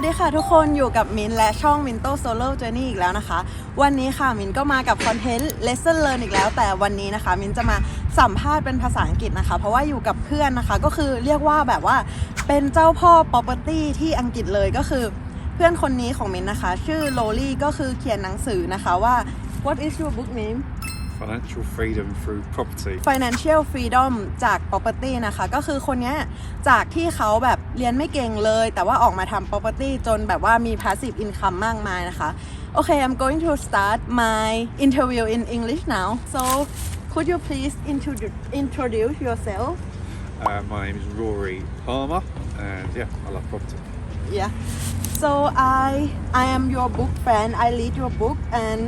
วัสดีค่ะทุกคนอยู่กับมินและช่อง Minto Solo Journey อีกแล้วนะคะวันนี้ค่ะมินก็มากับคอนเทนต์ Lesson Learn อีกแล้วแต่วันนี้นะคะมินจะมาสัมภาษณ์เป็นภาษาอังกฤษนะคะเพราะว่าอยู่กับเพื่อนนะคะก็คือเรียกว่าแบบว่าเป็นเจ้าพ่อ property ที่อังกฤษเลยก็คือเพื่อนคนนี้ของมินนะคะชื่อโรลี่ก็คือเขียนหนังสือนะคะว่า What is your book name Financial freedom through property Financial freedom จาก property นะคะก็คือคนนี้จากที่เขาแบบเรียนไม่เก่งเลยแต่ว่าออกมาทำ property จนแบบว่ามี passive income มากมายนะคะโอเค I'm going to start my interview in English now so could you please introduce yourself My name is Rory Palmer and I love property yeah so I am your book fan I read your book and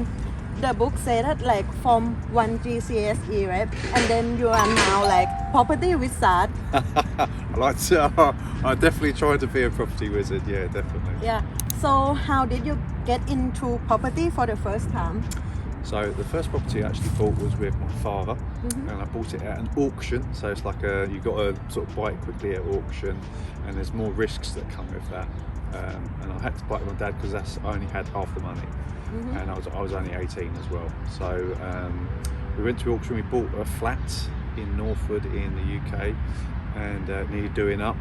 the book said that like from 1 GCSE right and then you are now like property wizard I definitely tried to be a property wizard definitely yeah so how did you get into property for the first time so the first property I actually bought was with my father and I bought it at an auction so it's like you've got to sort of buy it quickly at auction and there's more risks that come with that and I had to buy it with my dad because I only had half the money and I was only 18 as well so we went to auction we bought a flat in Northwood in the UK and needed doing up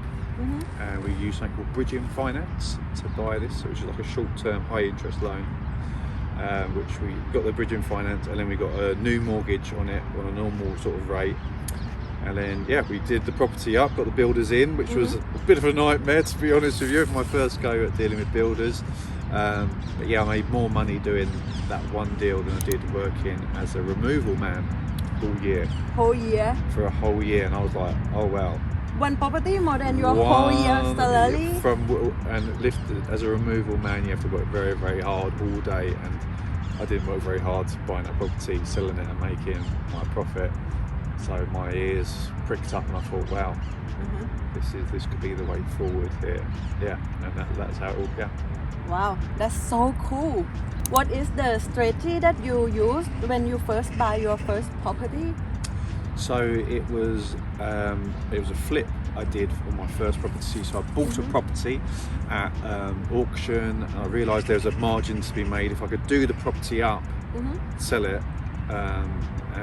and we used something called bridging finance to buy this which is like a short-term high interest loan which we got the bridging finance and then we got a new mortgage on it on a normal sort of rate and then we did the property up, got the builders in which was a bit of a nightmare to be honest with you, my first go at dealing with builders but I made more money doing that one deal than I did working as a removal man whole year for a whole year and I was like oh wow one property more than your whole year salary and lifted as a removal man you have to work very very hard all day and I didn't work very hard buying that property selling it and making my profit so my ears pricked up and I thought wow this could be the way forward here and that's how it all began. Wow that's so cool what is the strategy that you used when you first buy your first property so it was a flip I did on my first property so I bought a property at auction and I realised there was a margin to be made if I could do the property up sell it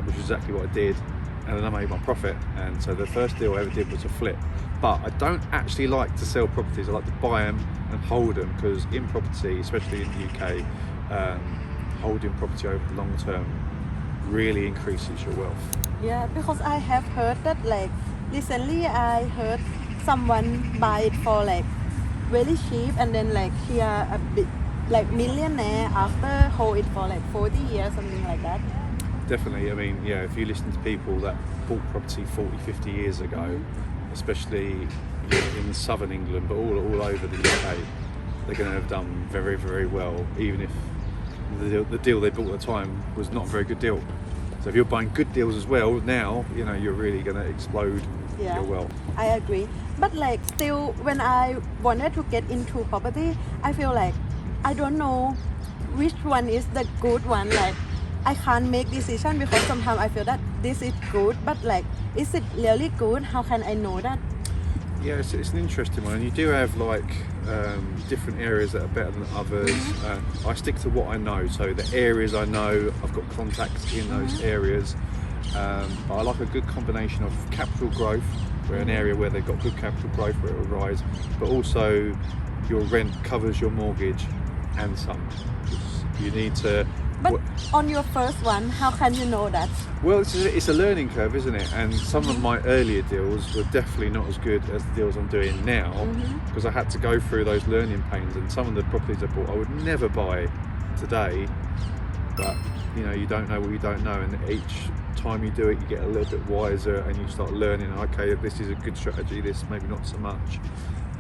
which is exactly what I did and then I made my profit and so the first deal I ever did was a flip but I don't actually like to sell properties I like to buy them and hold them because in property especially in the UK holding property over the long term really increases your wealth because I have heard that like recently I heard someone buy it for like really cheap and then like he are a bit like millionaire after hold it for like 40 years something like that definitely I mean if you listen to people that bought property 40-50 years ago especially in southern England but all over the UK they're going to have done very very well even if the deal they bought at the time was not a very good deal so if you're buying good deals as well now you're really going to explode your wealth. I agree but like still when I wanted to get into property I feel like I don't know which one is the good one like I can't make decision because sometimes I feel that this is good but like is it really good how can I know that it's an interesting one and you do have like different areas that are better than others I stick to what I know so the areas I know I've got contacts in those areas I like a good combination of capital growth where an area where they've got good capital growth where it will rise but also your rent covers your mortgage and some you need to but on your first one how can you know that well it's a learning curve isn't it and some of my earlier deals were definitely not as good as the deals I'm doing now because I had to go through those learning pains and some of the properties I bought I would never buy today but you don't know what you don't know and each time you do it you get a little bit wiser and you start learning okay this is a good strategy this maybe not so much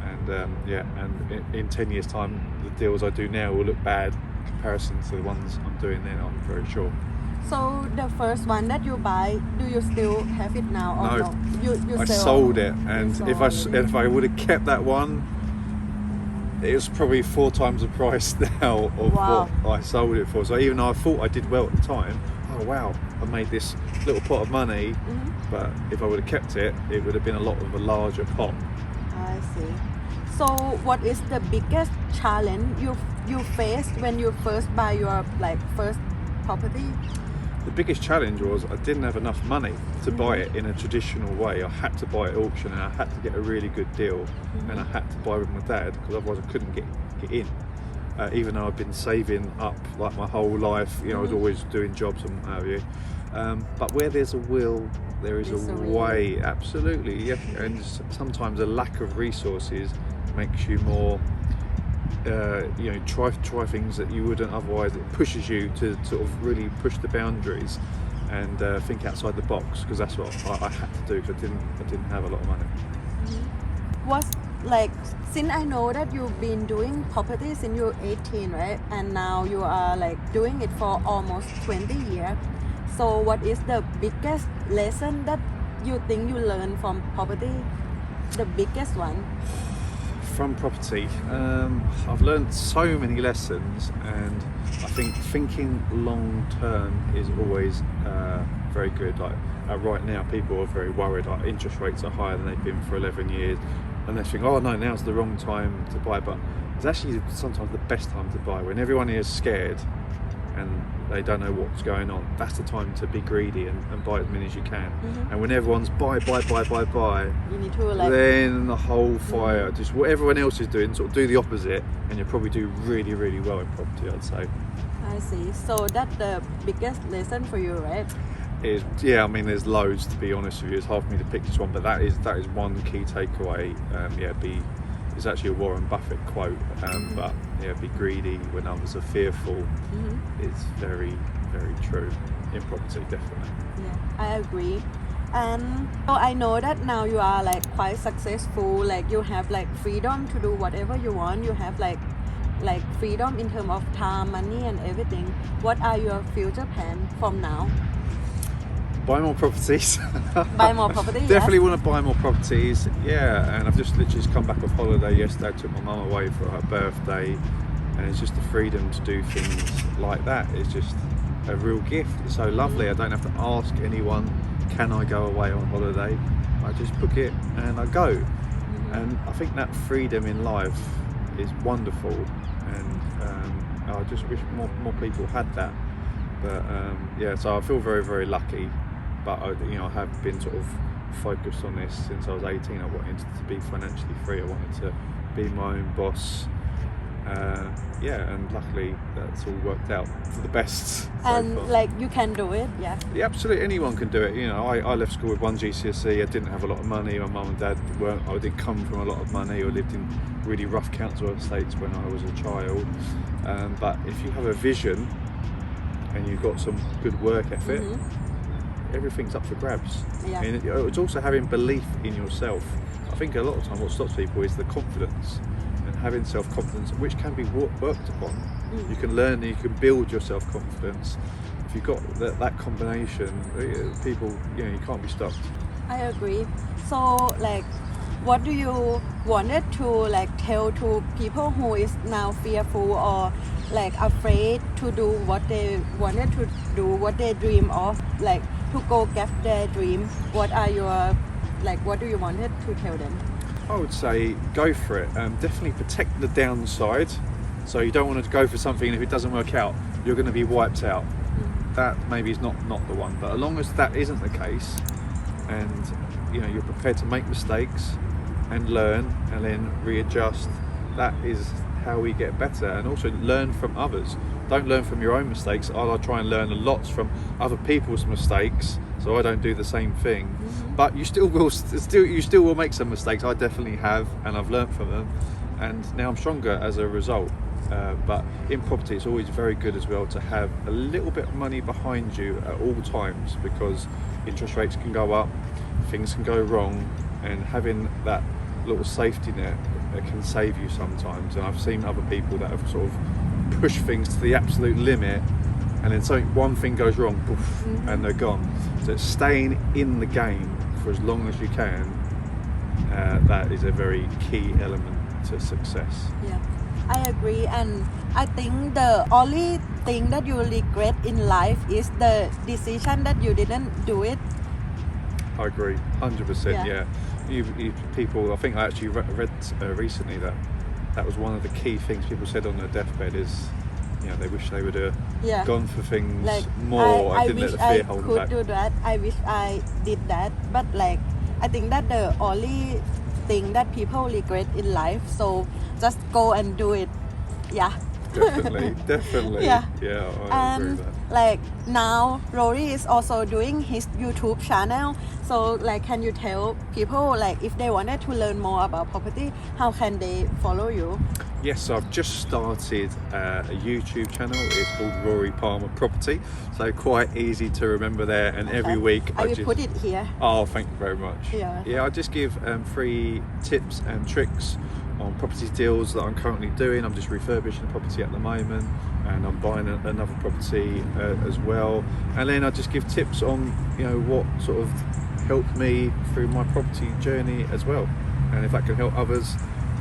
and and in 10 years time the deals I do now will look bad in comparison to the ones I'm doing now I'm very sure. So the first one that you buy do you still have it now or no? You I sold it and if I would have kept that one it was probably 4 times the price now of what I sold it for so even though I thought I did well at the time oh wow I made this little pot of money but if I would have kept it it would have been a lot of a larger pot. I see So what is the biggest challenge you faced when you first buy your like first property? The biggest challenge was I didn't have enough money to buy it in a traditional way. I had to buy it at auction, and I had to get a really good deal, and I had to buy with my dad because otherwise I couldn't get in. Even though I've been saving up like my whole life, you know, I was always doing jobs and what have you. But where there's a will, there is a way. Absolutely, yeah. And sometimes a lack of resources makes you more. You know, try things that you wouldn't otherwise. It pushes you to sort of really push the boundaries and think outside the box, because that's what I had to do because I didn't have a lot of money. What's like, since I know that you've been doing property since you're 18, right? And now you are like doing it for almost 20 years. So what is the biggest lesson that you think you learned from property? The biggest one? From property, I've learned so many lessons, and I think thinking long term is always very good. Like right now, people are very worried. Like interest rates are higher than they've been for 11 years, and they think, oh no, now's the wrong time to buy. But it's actually sometimes the best time to buy when everyone is scared and they don't know what's going on. That's the time to be greedy and buy as many as you can. And when everyone's buy, You need to like. then the whole fire, just what everyone else is doing, sort of do the opposite, and you'll probably do really, really well in property, I'd say. I see. So that's the biggest lesson for you, right? Yeah, I mean, there's loads, to be honest with you. It's hard for me to pick just one, but that is one key takeaway. It's actually a Warren Buffett quote, but yeah, be greedy when others are fearful. It's very, very true in property, definitely. Yeah, I agree. And so I know that now you are like quite successful. Like you have like freedom to do whatever you want. You have like freedom in terms of time, money, and everything. What are your future plans from now? Buy more properties. Buy more property. Definitely yes. want to buy more properties. Yeah, and I've just literally just come back off holiday yesterday. I took my mum away for her birthday, and it's just the freedom to do things like that. It's just a real gift. It's so lovely. I don't have to ask anyone, can I go away on holiday? I just book it and I go. And I think that freedom in life is wonderful, and I just wish more people had that. But yeah, so I feel very, very lucky. But I have been sort of focused on this since I was 18. I wanted to be financially free. I wanted to be my own boss. And luckily that's all worked out for the best. And so far. like you can do it, yeah. Yeah, absolutely, anyone can do it. You know, I left school with one GCSE. I didn't have a lot of money. My mum and dad weren't. I didn't come from a lot of money, or lived in really rough council estates when I was a child. But if you have a vision and you've got some good work ethic, everything's up for grabs. Yeah. And it's also having belief in yourself. I think a lot of time what stops people is the confidence, and having self-confidence, which can be worked upon. You can learn, you can build your self-confidence. If you've got that combination, people, you can't be stopped. I agree. So like, what do you wanted to like tell to people who is now fearful or like afraid to do what they wanted to do, what they dream of, like to go get their dream? What are your what do you wanted to tell them? I would say go for it. Definitely protect the downside. So you don't want to go for something, and if it doesn't work out, you're going to be wiped out. That maybe is not the one. But as long as that isn't the case, and you're prepared to make mistakes and learn and then readjust, that is how we get better. And also learn from others. Don't learn from your own mistakes. I try and learn lots from other people's mistakes, so I don't do the same thing. But you still will make some mistakes. I definitely have, and I've learned from them, and now I'm stronger as a result. But in property, it's always very good as well to have a little bit of money behind you at all times, because interest rates can go up, things can go wrong, and having that little safety net can save you sometimes. And I've seen other people that have sort of pushed things to the absolute limit, and then one thing goes wrong, poof, and they're gone. So it's staying in the game for as long as you can. That is a very key element to success. Yeah, I agree. And I think the only thing that you regret in life is the decision that you didn't do it. I agree, 100%. Yeah. people, I think I actually read recently that was one of the key things people said on their deathbed is, they wish they would have Yeah. gone for things Like more. I didn't let wish the fear I hold them could back. do that. I wish I did that, but like I think that the only thing that people regret in life, so just go and do it. Yeah. Definitely. Yeah. Yeah, I agree And with that. like now Rory is also doing his YouTube channel, so like can you tell people like if they wanted to learn more about property, how can they follow you? Yes, I've just started a YouTube channel. It's called Rory Palmer Property, so quite easy to remember there. And every Okay. week I will put it here. Oh, thank you very much. Yeah. I just give free tips and tricks on property deals that I'm currently doing. I'm just refurbishing a property at the moment, and I'm buying another property as well. And then I just give tips on what sort of helped me through my property journey as well. And if that can help others,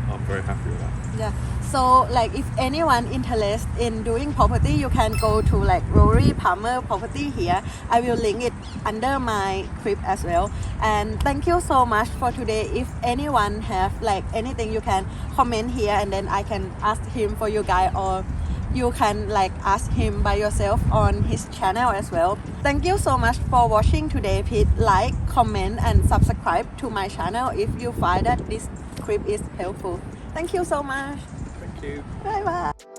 I'm very happy with that. Yeah. So like if anyone interested in doing property, you can go to like Rory Palmer Property here. I will link it under my clip as well. And thank you so much for today. If anyone have like anything, you can comment here and then I can ask him for you guys, or you can like ask him by yourself on his channel as well. Thank you so much for watching today. Please like, comment and subscribe to my channel if you find that this clip is helpful. Thank you so much. Thank you. Bye bye.